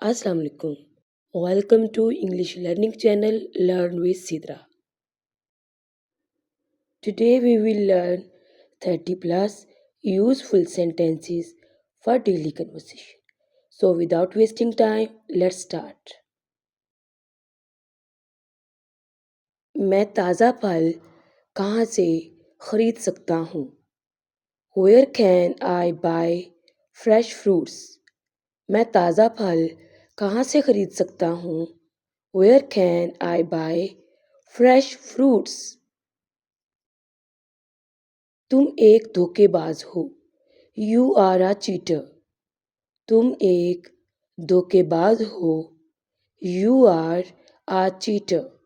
Assalamu alaikum. Welcome to English learning channel Learn with Sidra. Today we will learn 30 plus useful sentences for daily conversation. So without wasting time, let's start. मैं ताज़ा फल कहाँ से खरीद सकता हूँ? Where can I buy fresh fruits? मैं ताज़ा फल कहाँ से खरीद सकता हूँ? Where can I buy fresh fruits? तुम एक धोखेबाज हो। You are a cheater. तुम एक धोखेबाज हो। You are a cheater.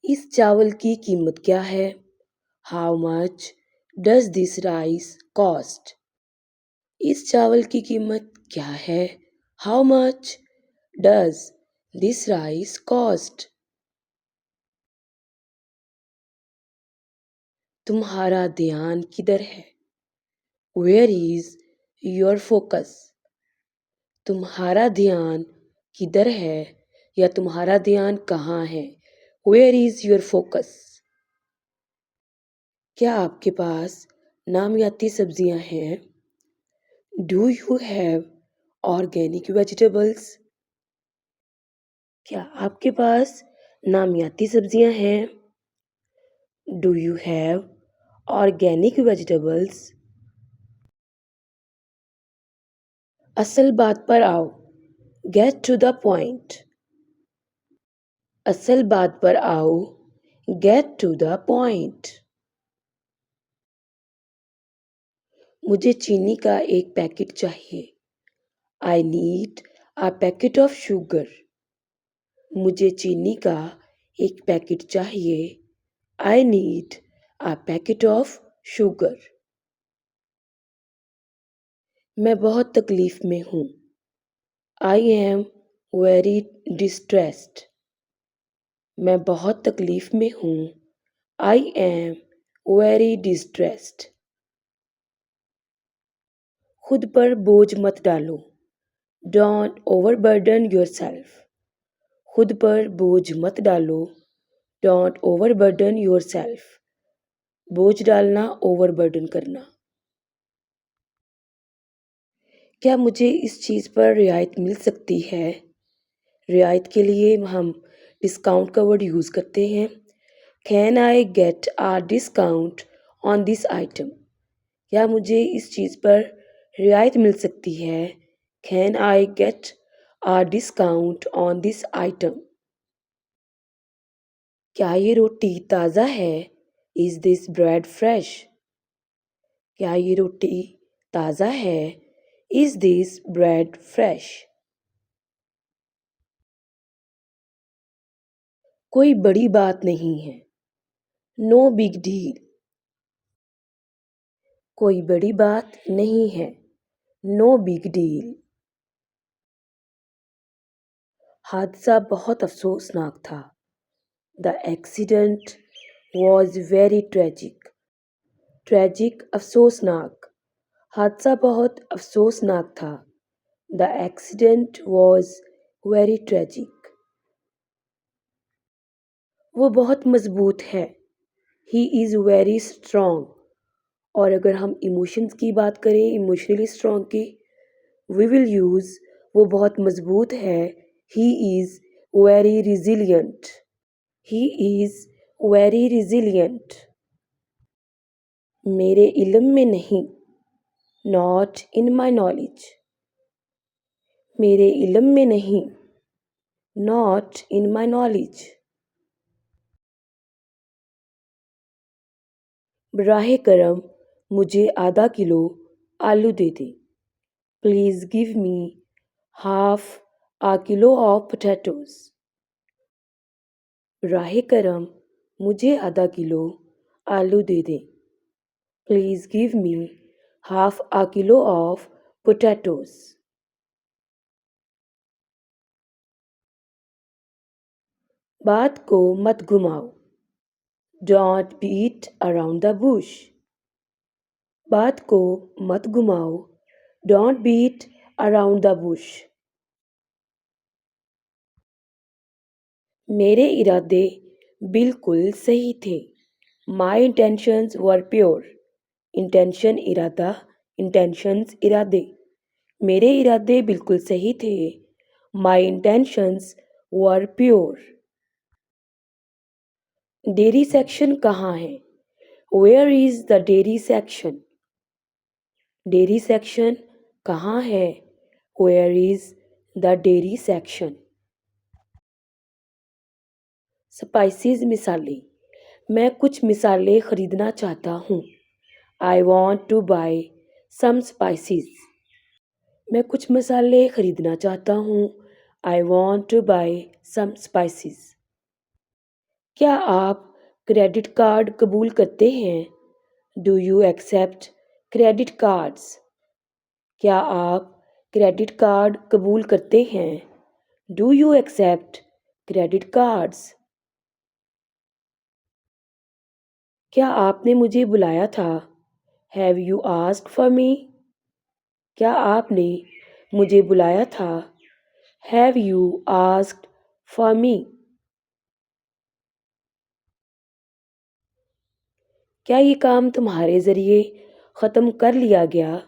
इस चावल की कीमत क्या है? How much does this rice cost? इस चावल की कीमत क्या है? How much does this rice cost? तुम्हारा ध्यान किधर है? Where is your focus? तुम्हारा ध्यान किधर है या तुम्हारा ध्यान कहाँ है? Where is your focus? क्या आपके पास नामियाती सब्जियां हैं? Do you have organic vegetables? क्या आपके पास नामियाती सब्जियां हैं? Do you have organic vegetables? असल बात पर आओ। Get to the point. असल बात पर आओ। Get to the point. मुझे चीनी का एक पैकेट चाहिए। I need a packet of sugar. मुझे चीनी का एक पैकेट चाहिए। I need a packet of sugar. मैं बहुत तकलीफ में हूँ। I am very distressed. मैं बहुत तकलीफ में हूँ। I am very distressed. खुद पर बोझ मत डालो। Don't overburden yourself. खुद पर बोझ मत डालो। Don't overburden yourself. बोझ डालना, ओवरबर्डन करना। क्या मुझे इस चीज़ पर रियायत मिल सकती है? रियायत के लिए हम डिस्काउंट का वर्ड यूज़ करते हैं। Can I get a discount on this item? क्या मुझे इस चीज़ पर रियायत मिल सकती है? Can I get a discount on this item? क्या ये रोटी ताज़ा है? Is this bread fresh? क्या ये रोटी ताज़ा है? Is this bread fresh? कोई बड़ी बात नहीं है। No big deal. कोई बड़ी बात नहीं है। No big deal. हादसा बहुत अफसोसनाक था। The accident was very tragic. Tragic, अफसोसनाक। हादसा बहुत अफसोसनाक था। The accident was very tragic. वो बहुत मजबूत है। He is very strong. और अगर हम इमोशंस की बात करें, इमोशनली स्ट्रॉन्ग की, वी विल यूज़ वो बहुत मजबूत है। He is very resilient. He is very resilient. मेरे इल्म में नहीं। Not in my knowledge. मेरे इल्म में नहीं। Not in my knowledge. बराह करम मुझे आधा किलो आलू दे दें। Please give me half a kilo of potatoes. बराह करम मुझे आधा किलो आलू दे दें। Please give me half a kilo of potatoes. बात को मत घुमाओ। Don't beat around the bush. बात को मत घुमाओ, don't beat around the bush. मेरे इरादे बिल्कुल सही थे। My intentions were pure. Intention इरादा, इंटेंशंस इरादे। मेरे इरादे बिल्कुल सही थे। My intentions were pure. Dairy section कहाँ है? Where is the dairy section? Dairy section कहाँ है? Where is the dairy section? Spices मिसालें। मैं कुछ मिसालें खरीदना चाहता हूँ। I want to buy some spices. मैं कुछ मसाले खरीदना चाहता हूँ। I want to buy some spices. क्या आप क्रेडिट कार्ड कबूल करते हैं? Do you accept credit cards? क्या आप क्रेडिट कार्ड कबूल करते हैं? Do you accept credit cards? क्या आपने मुझे बुलाया था? Have you asked for me? क्या आपने मुझे बुलाया था? Have you asked for me? क्या ये काम तुम्हारे ज़रिए ख़त्म कर लिया गया?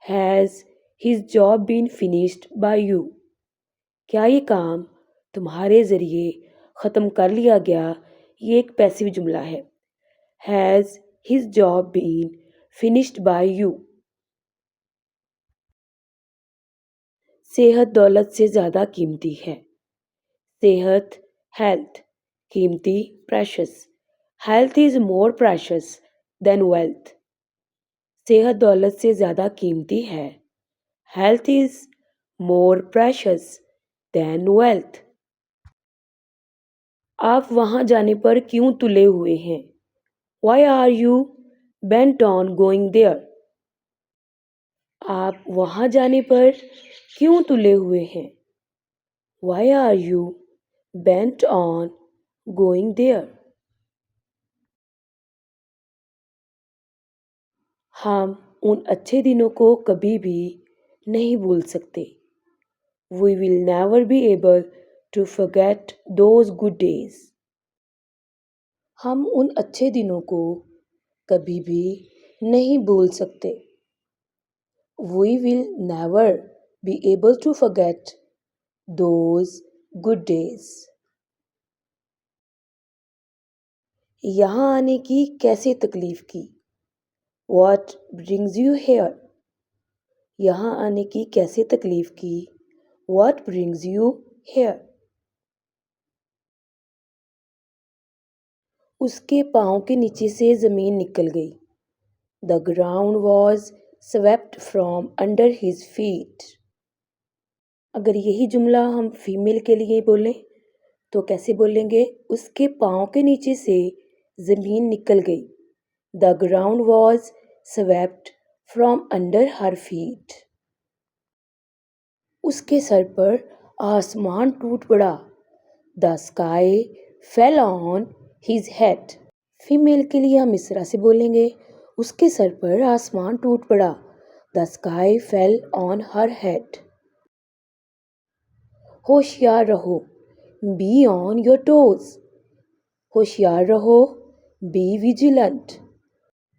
Has his job been finished by you? क्या ये काम तुम्हारे ज़रिए ख़त्म कर लिया गया? ये एक पैसिव जुमला है। Has his job been finished by you? सेहत दौलत से ज़्यादा कीमती है। सेहत, हेल्थ, कीमती, precious. Health is more precious than wealth. सेहत दौलत से ज़्यादा कीमती है। Health is more precious than wealth. आप वहाँ जाने पर क्यों तुले हुए हैं? Why are you bent on going there? आप वहाँ जाने पर क्यों तुले हुए हैं? Why are you bent on going there? हम उन अच्छे दिनों को कभी भी नहीं भूल सकते। We will never be able to forget those good days. हम उन अच्छे दिनों को कभी भी नहीं भूल सकते। We will never be able to forget those good days. यहाँ आने की कैसे तकलीफ की? What brings you here? यहाँ आने की कैसे तकलीफ की? What brings you here? उसके पाँव के नीचे से ज़मीन निकल गई। The ground was swept from under his feet. अगर यही जुमला हम फीमेल के लिए बोलें तो कैसे बोलेंगे? उसके पाँव के नीचे से ज़मीन निकल गई। The ground was swept from under her feet. उसके सर पर आसमान टूट पड़ा। The sky fell on his head. Female के लिए हम इस तरह से बोलेंगे, उसके सर पर आसमान टूट पड़ा। The sky fell on her head. होशियार रहो। Be on your toes. होशियार रहो। Be vigilant.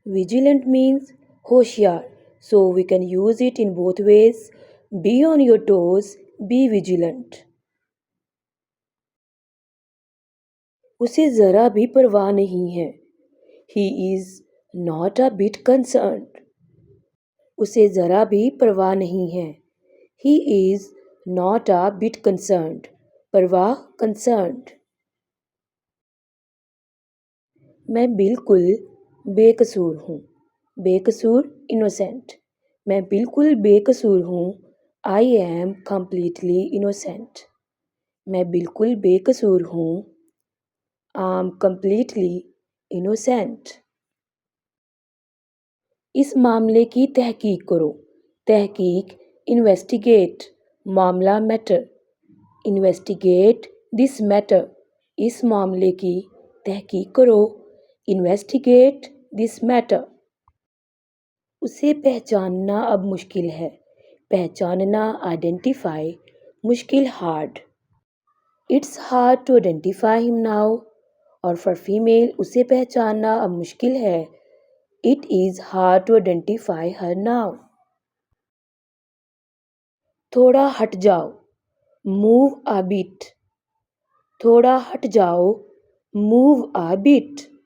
Vigilant means होशियार. So we can use it in both ways. Be on your toes. Be vigilant. उसे ज़रा भी परवाह नहीं है। He is not a bit concerned. उसे ज़रा भी परवाह नहीं है। He is not a bit concerned. परवाह concerned. मैं बिल्कुल बेकसूर हूँ। बेकसूर innocent. मैं बिल्कुल बेकसूर हूँ। I am completely innocent. मैं बिल्कुल बेकसूर हूँ। I am completely innocent. इस मामले की तहकीक करो। तहकीक investigate, मामला मैटर। investigate this matter. इस मामले की तहकीक करो। investigate this matter. उसे पहचानना अब मुश्किल है। पहचानना आइडेंटिफाई, मुश्किल hard. It's hard to identify him now. और फॉर फीमेल उसे पहचानना अब मुश्किल है। It is hard to identify her now. थोड़ा हट जाओ, मूव अ बिट। थोड़ा हट जाओ, मूव अ बिट।